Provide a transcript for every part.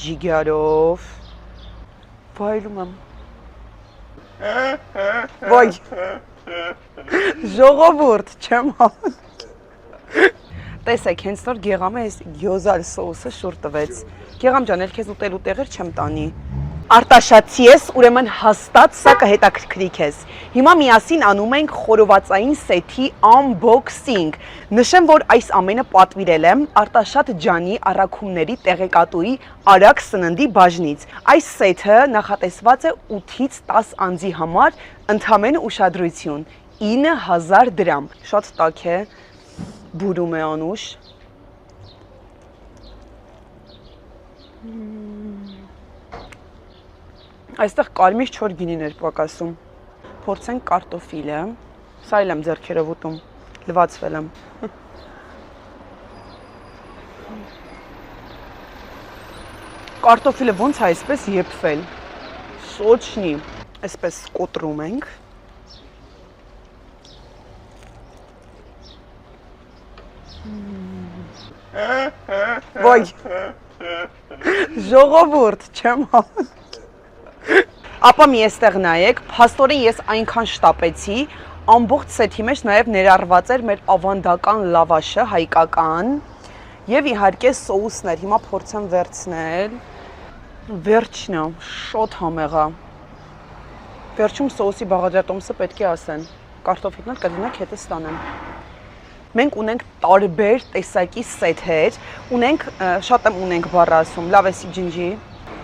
ջիգարով վայելում եմ։ Վայ։ Ժողովուրդ, չեմ հավատում։ Տեսեք, հենց նոր Գեղամը այս գյոզալ սոուսը շուր տվեց։ Գեղամ ջան, էլ քեզ ուտելու տեղեր չեմ տանի։ Արտաշատցի ես, ուրեմն հաստատ սա կհետաքրքրի քեզ։ Հիմա միասին անում ենք խորովածային սեթի unboxing։ Նշեմ, որ այս ամենը պատվիրել եմ Արտաշատ ջանի առաքումների տեղեկատուի Արաքս սննդի բաժնից։ Այս սեթը նախատեսված է 8-ից 10 անձի համար, ընդամենը ուշադրություն 9000 դրամ։ Շատ տաք է, բուրում է անուշ։ Այստեղ կարմիր չոր գինիներ պակասում։ Փորձենք կարտոֆիլը։ Սա էլ եմ ձեռքերով ուտում, լվացվել եմ։ Կարտոֆիլը ոնց է այսպես եփվել։ Սոչնի։ Այսպես կոտրում ենք։ Ոյ։ Ժողովուրդ, չեմ հավատում։ Ապա մի էստեղ նայեք, փաստորեն ես այնքան շտապեցի, ամբողջ սեթի մեջ նաև ներառված էր մեր ավանդական լավաշը, հայկական, եւ իհարկե սոուսներ։ Հիմա փորձեմ վերցնել։ Վերջն է, շատ համեղ է։ Վերջում սոուսի բաղադրատոմսը պետք է ասեն։ Կարտոֆիլն էլ կդնեք հետը ստանեմ։ Մենք ունենք տարբեր տեսակի սեթեր, ունենք, շատ եմ ունենք բառը ասում, լավ էսի ջնջի,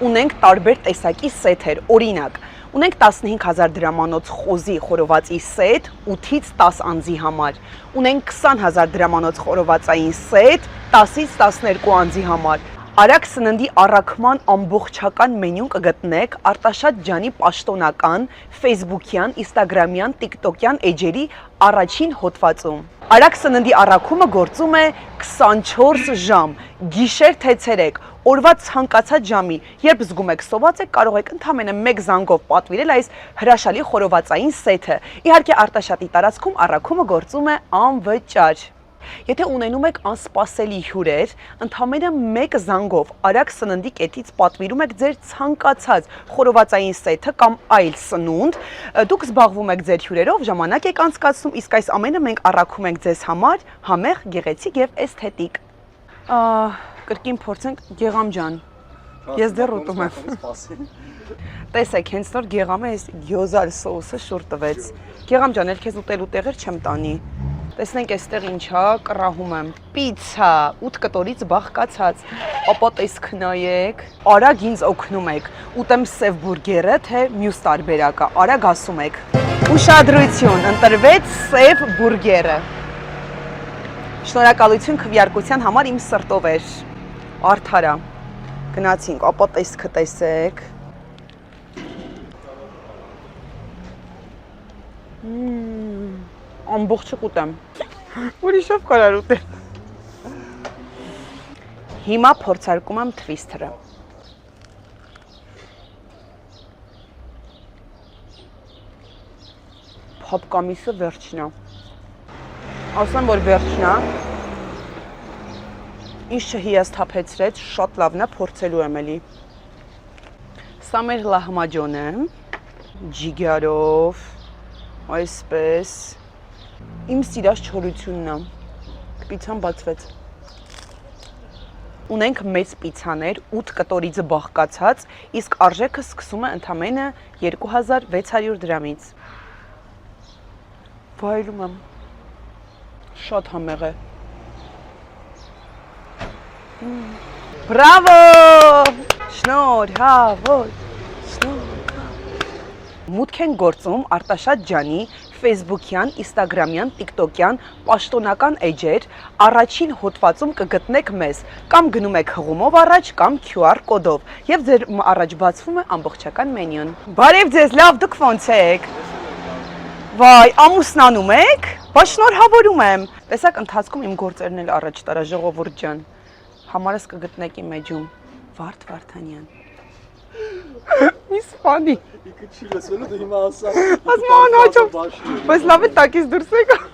ունենք տարբեր տեսակի սեթեր, օրինակ, ունենք 15000 դրամանոց խոզի խորովածի սեթ 8-ից 10 անձի համար, ունենք 20000 դրամանոց խորովածային սեթ 10-ից 12 անձի համար, Արաքս սննդի առաքման ամբողջական մենյուն կգտնեք Արտաշատ ջանի պաշտոնական, ֆեյսբուքյան, ինստագրամյան, տիկտոկյան էջերի առաջին հոդվածում։ Արաքս սննդի առաքումը գործում է 24 ժամ, գիշեր թե ցերեկ, օրվա ցանկացած ժամի, երբ զգում եք սոված եք, կարող եք ընդամենը մեկ զանգով պատվիրել այս հրաշալի խորովածային սեթը։ Իհարկե Արտաշատի տարածքում առաքումը գործում է անվճար։ Եթե ունենում եք անսպասելի հյուրեր, ընդամենը մեկ զանգով Արաքս սննդի կետից պատվիրում եք ձեր ցանկացած խորովածային սեթը կամ այլ սնունդ, դուք զբաղվում եք ձեր հյուրերով, ժամանակ եք անցկացնում, իսկ այս ամենը մենք առաքում ենք ձեզ համար համեղ, գեղեցիկ եւ էսթետիկ։ Կրկին փորձենք Գեղամ ջան։ Ես դեռ ուտում եմ։ Տեսեք, հենց նոր Գեղամը այս գյոզալ սոուսը շուր տվեց։ Գեղամ ջան, էլ քեզ ուտելու տեղեր չեմ տանի։ Տեսնենք այստեղ ինչա, կռահում եմ։ Պիցցա, 8 կտորից բաղկացած։ Ապա տեսք նայեք։ Արագ ինձ օգնում եք։ Ուտեմ սև բուրգերը, թե մյուս տարբերակը։ Արագ ասում եք։ Ուշադրություն, ընտրվեց սև բուրգերը։ Շնորհակալություն քվեարկության համար իմ սրտով էր։ Արդարա։ Գնացինք, ապա տեսքը տեսեք։ Ամբողջը կուտեմ։ Ուրիշով կարար ուտել։ Հիմա փորձարկում եմ թվիսթերը։ Փապկամիսը վերջն է։ Ասեմ, որ վերջն է։ Ինչ չհիասթափեցրեց, շատ լավն է, փորձելու եմ էլի։ Սա մեր լահմաջոն է, ջիգարով, այսպես։ Իմ սիրած չորությունն է, պիցան բացվեց։ Ունենք մեծ պիցաներ, 8 կտորից բաղկացած, իսկ արժեքը սկսում է ընդամենը 2600 դրամից։ Վայելում եմ, շատ համեղ է։ Բրավո, շնորհավոր, մուտք են գործում Արտաշատ ջանի ֆեյսբուքյան, ինստագրամյան, տիկտոկյան, պաշտոնական էջեր, առաջին հոդվածում կգտնեք մեզ, կամ գնում եք հղումով առաջ, կամ QR կոդով, եւ ձեր առաջ բացվում է ամբողջական մենյուն։ Բարև ձեզ, լավ, դուք ոնց եք։ Վայ, ամուսնանում եք։ Բա շնորհավորում եմ։ Տեսակ ընթացքում իմ գործերն էլ առաջ տարա, ժողովուրդ ջան։ Համարս կգտնեք իմ էջում։ Վարդ Վարդանյան։ Mis funny. İki çile söyle de hima alsam. Az mı anacığım? Biz lafı takiz dursak.